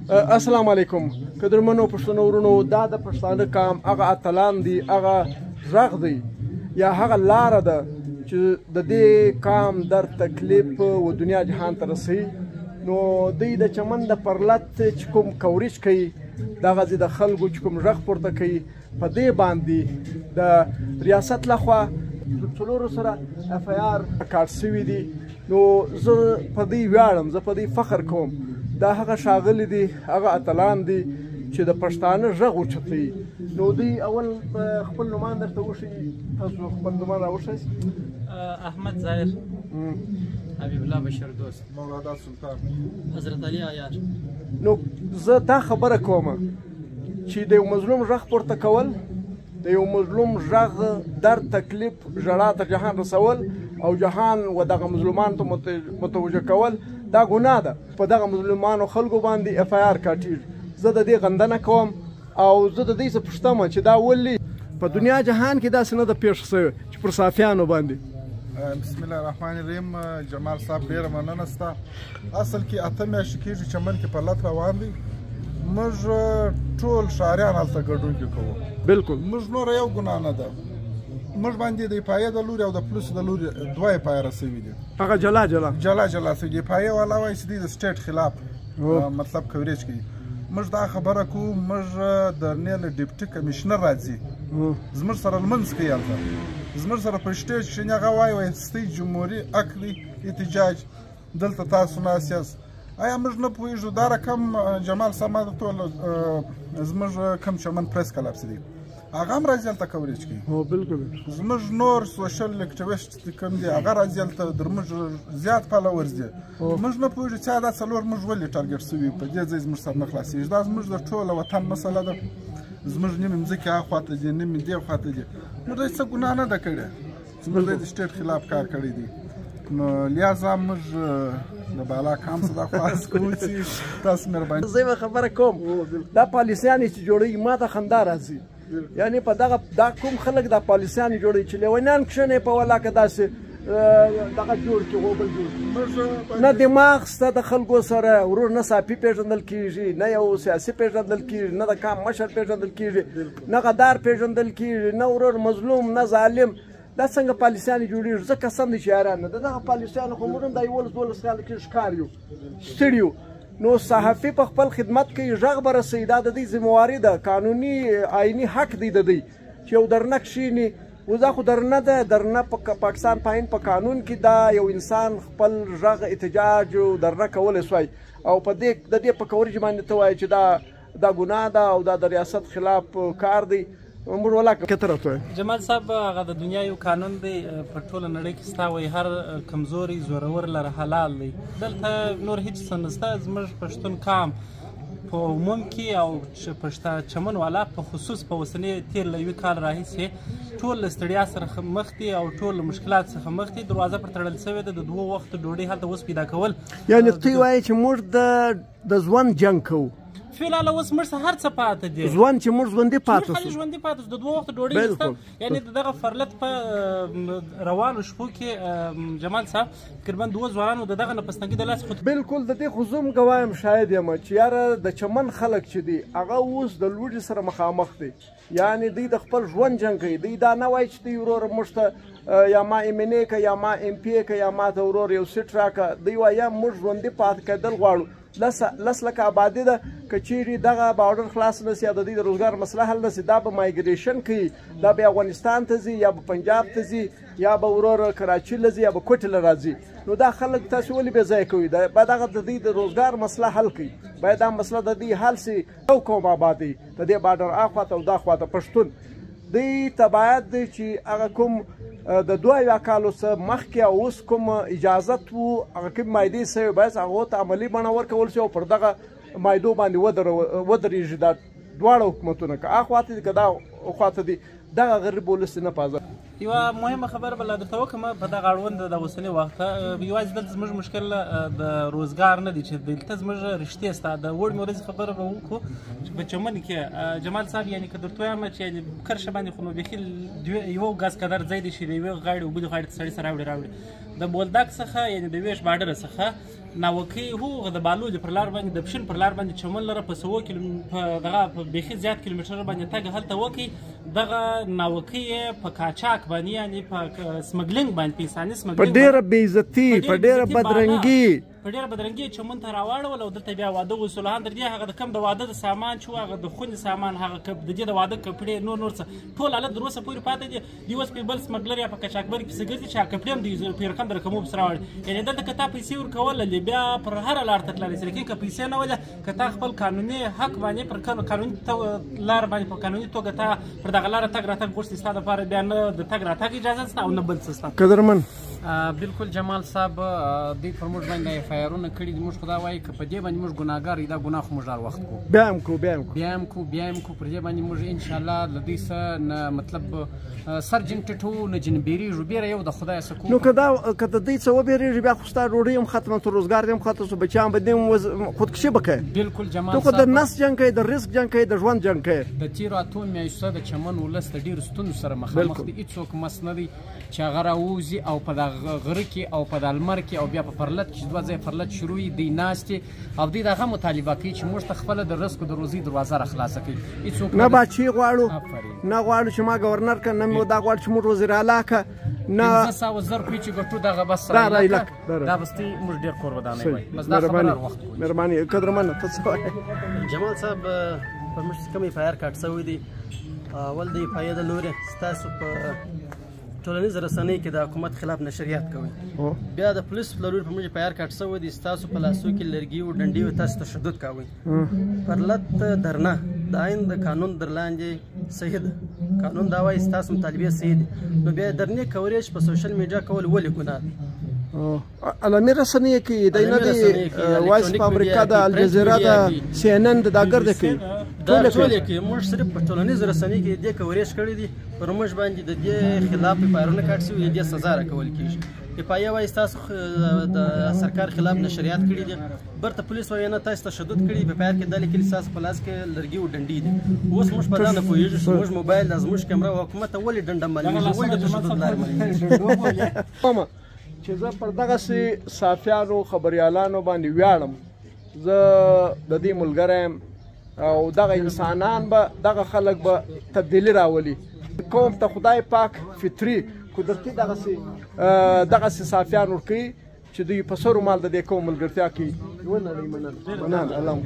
السلام علیکم قدرمنو پښتنو ورونو دا د پښتانه قام هغه اتلان دي هغه غږ دی یا هغه لاره ده چې د دې قام در تکلیف و دنیا جهان ته رسوي نو دوی د چمن د پرلت چې کوم کوریج کوي دغسې د خلکو چې کوم غږ پورته کوي په دې باندې د ریاست لخوا څلورو سره اف آی آر کارت شوي دي نو زه په دې ویاړم زه په دې فخر کوم دا هغه ښاغلي دي هغه اتلان دي چې د پښتانه غږ اوچتوي نو دوی اول په خپل نومان درته وښیي تاسو خپل نومان راوښیاست احمد ظاهر حبیب الله بشیر دوست مولانا سلطان حضرت علی عیار نو زه دا خبره کوم چې د یو مظلوم غږ پورته کول د یو مظلوم غږ در تکلیف ژړا ته جهان رسول او جهان و دغه مظلومانو ته متوجه کول دا ګناه ده په دغه مظلومانو خلکو باندې اف آی آر کاټیږي زه د دې غندنه کوم او زه د دې څه پوښتم چې دا ولې په دنیا جهان کې داسې نه ده پېښ شوې چې پر صافیانو باندې بسم الله الرحمن الرحیم جمال صاحب ډېره مننه ستا اصل کې 8 میاشتې کېږي چمن کې پرلت روان دی موږ ټول ښاریان هلته ګډون کې کوو بلکل موږ نوره یو ګناه نه ده موږ باندې د اپایې د لوري او د پولیسو د لوري دوه اپایې رسوي دي هغه جلا جلا شوي دي اپایې والا وایي چې دوی د سټیټ خلاف مطلب کوریج کوي موږ دا خبره کوو موږ د نیل ډیپټي کمیشنر راځي زموږ سره لمنځ کوي هلته زموږ سره په سټیج کښېني هغه وایي ستاسو جمهوري حق دی احتجاج دلته تاسو ناست یاست آیا موږ نه پوهېږو دا رقم جمال صاحب ما درته وویل زموږ کوم چمن پریس کلب چې دی هغه هم راځي هلته کوریج کوي بلکل زموږ نور سوشل اکټیویسټ کوم دي هغه راځي هلته در موږ زیات فالوورز دي موږ نه پوهېږو چې دا څلور موږ ولې ټارګېټ شوي په دې ځای زموږ سر نه خلاصېږي دا زموږ د ټوله وطن مسله ده زموږ نیمې مځکې هاخوا ته دي نیمې دې خوا ته دي نو دوی څه ګناه نه ده کړې زموږ دوی د سټیټ خلاف کار کړی دی نو لہذا موږ د بالا کام څه دا خواست کوو چې تاسو مهرباني زه یوه خبره کوم دا پالیسیانې چې جوړوي ما ته خندا راځي یعنی په دغه دا کوم خلک دا پالیسیانې جوړوي چې لیونیان کښېنئ په ولاکه داسې دغه جوړ کړي غوبل جوړ نه دماغ شته د خلکو سره ورور نه صافي پېژندل کېږي نه یو سیاسي پېژندل کېږي نه د قام مشر پېژندل کېږي نه غدار پېژندل کېږي نه ورور مظلوم نه ظالم دا څنګه پالیسیانې جوړېږي زه قسم دی چې یاران نه د دغه پالیسیانو خو موږ هم دا 11-12 کاله کې ښکار یو ستړي یو نو صحافي په خپل خدمت کې غږ به رسوي دا د دوی ذمهواري ده قانوني آیني حق دی د دوی چې یو درنه کښېني اوس دا خو درنه ده درنه په پاکستان پاین په قانون کې دا یو انسان خپل غږ احتجاج درنه کولی سوی او په دې د دې په کوریج باندې ته وایي چې دا ګناه ده او دا د ریاست خلاف کار دی موږ ولاکه کتره ته جمال صاحب هغه د دنیا یو قانون دی په ټوله نړۍ کې ستا وایي هر کمزوري زورور لره حلال دی دلته نور هېڅ څه نشته زموږ پښتون قام په عموم کې او چمن والا په خصوص په اوسني تېر له یوې کال راهیسې ټول له ستړیا سره مخ دي او ټول له مشکلات څخه مخ دي دروازه پر تړل شوې ده د 2 وخت ډوډۍ هلته اوس پیدا کول یعنې ته وایې چې موږ د ژوند جنګ کوو فعلا اوس موږ څه هر څه پاتې دي ژوند چې موږ ژوندي پاتې موږ ژوندي پاتې شو د 2 وخت ډوډۍ نشته یعنې د دغه فرلت په روانو شپو کې جمال صاحب تقریبا 2 ځوانانو د دغه نه پستنګي د لاس بلکل د دې خو زه هم ګوایم شاید یم چې یاره د چمن خلک چې دي هغه اوس د لوږې سره مخامخ دي یعنې دوی د خپل ژوند جنګ کوي دوی دا نه وایي چې دوی وروره موږ ته یا ما ایم ان ای که یا ما ام پی ای که یا ما ته ورور یو سیټ راکړه دوی وایي یا موږ ژوندي پاتې کېدل غواړو لس لکه آبادي ده که چیرې دغه باورډر خلاص نه سي یا د دوی د روزګار مسله حل نه سي دا به مایګریشن کوي دا به افغانستان ته ځي یا به پنجاب ته ځي یا به وروره کراچي له ځي یا به کوټې له راځي نو دا خلک تاسې ولې بې ځایه کوي باید هغه د دوی د روزګار مسله حل کوي باید دا مسله د دوی حل سي یو قوم آباد دی د دې باډر اخوا ته او دا خوا ته پښتون دوی ته باید دی چې هغه کوم د 2 کالو څخه مخکې او اوس کوم اجازت و هغه کوم مایدې سوی باید هغو ته عملي بڼه ورکول شي او پر دغه مایدو باندې ودرېږي دا دواړه حکومتونه که هغه خوا ته دي که دا خوا ته دي دغه غریب ولس نه په یوه مهمه خبره به لا درته وکړم په دغه اړوند د اوسني وخت یوازې دلته زموږ مشکل د روزګار نه دی چې دلته زموږ رښتې ستا د وړمې ورځې خبره به وکړو چې په چمن کې جمال صاحب یعنې که درته وایم چې کرشه باندې خو نو بیخي یو ګز قدر ځای دی چې د یوې غاړې او بلې غاړې ته سړي سره راوړي د بولدک څخه یعنې د ویش باډره څخه ناوکۍ هغه د بالوجې پر لار باندې د پښین پر لار باندې چمن لره په سوو دغه په بیخي زیات کیلومتر باندې تګ هلته وکړي دغه ناوکۍ په کاچاک باندې یعنې په سمګلینګ باندې په انساني سمګلینګ په ډېره بېعزتي په ډېره بدرنګي په ډېره بدرنګي چمن ته راواړول او دلته بیا واده وصولان در دې هغه د کم د واده د سامان چې هغه د خونې سامان هغه د دې د واده کپړې نور څه ټول حالت تر اوسه پورې پاتې دي د اوس په بل سمګلر یا په کچاکبر کې پسې ګرځي چې هغه کپړې هم د پیرقند رقمو پسې راوړي یعنې دلته که تا پیسې ورکولې بیا پر هره لار ته تللی شي لیکن که پیسې نه ولې که تا خپل قانوني حق باندې پر قانوني لار باندې په قانوني توګه تا پر دغه لاره تګ راتګ غوښتي ستا دپاره بیا نه د تګ راتګ اجازه شته او نه بل څه شته قدرمن بالکل جمال صاحب دوی پر موږ باندې اف آی آرونه کړي دي موږ خو دا وایي که په دې باندې موږ ګناهګار یو دا ګناه خو موږ هر وخت کوو بیا هم کوو بیا هم کوو پر دې باندې موږ انشاءالله له دوی څه نه مطلب سر جن ټټو نه جن بیریږو بیره یو د خدایه څه کوو نو که د دوی څه وبېرېږي بیا خو ستا ډوډۍ هم ختمه شو روزګار دې هم ختم شو بچیان به دې هم خودکشي به کوې بالکل جمال ته خو د نس جنګ کوې د رزق جنګ کوې د ژوند جنګ کوې د تېرو اتو میاشتو د چمن ولس د ډېرو ستونزو سره مخامخ دي هېڅوک مس نه دی چې هغه راووځي او په دغه غره کې او په د لمر کې او بیا په فرلت کې چې دوه ځای فرلت شروع وي دوی ناستې او دوی د هغه مطالبه کوي چې موږ ته خپله د رزق د روزي دروازه راخلاصه کوي هېڅوک نه باچي غواړو نه غواړو چې ما ګورنر کړه نه مې دا غواړو چې موږ وزیر اعلی کړه نه 500 زر کوي چې ګټو دغه بس دا رایلک دا بس موږ ډېر کور ودانې وایي بس دا خبره هر وخت کوي مهرباني قدرمنه ته څه وایې جمال صاحب پر موږ کوم اف آی آر کاټ شوی دی اول د اف آی آر د لورې ستاسو په ټولنیز رسنۍ کې د حکومت خلاف نشریات کوي بیا د پولیس لوري په موږ اف آی آر کاټ شوی دی ستاسو په لاسو کې لرګي او ډنډې او تاسو تشدد کوي پرلت درنه د عین د قانون در لاندې صحیح ده قانون دا وایي ستاسو مطالبې صحیح دي نو بیا درنې کوریج په سوشل میډیا کول ولې ګناه ده علامي رسنۍ کې دی نه دی وایس په امریکا د الجزیره د سی ان ان د داګرد کې ټول کې موږ صرف په ټولنیز رسنۍ کې دې کوریج کړی دي پر موږ باندې د دې خلاف پیرونه کاټ شوی دې سزا راکول کیږي په یو وایي تاسو د سرکار خلاف نشریات کړي دي برته پولیس وایي نه تاسو تشدد کړي په پای کې د لیکل تاسو په لاس کې لرګي او ډنډې دي اوس موږ په دا نه پوهیږو چې موږ موبایل از موږ کیمرا او حکومت ولې ډنډه مالي ولې تشدد لار مالي چې زه پر دغسې صافیانو خبریالانو باندې ویاړم زه د دې ملګری یم او دغه انسانان به دغه خلک به تبدیلي راولي قوم ته خدای پاک فطري قدرتي دغسې صافیان ورکوي چې دوی په سرو مال د دې قوم ملګرتیا کوي ونړئ مننه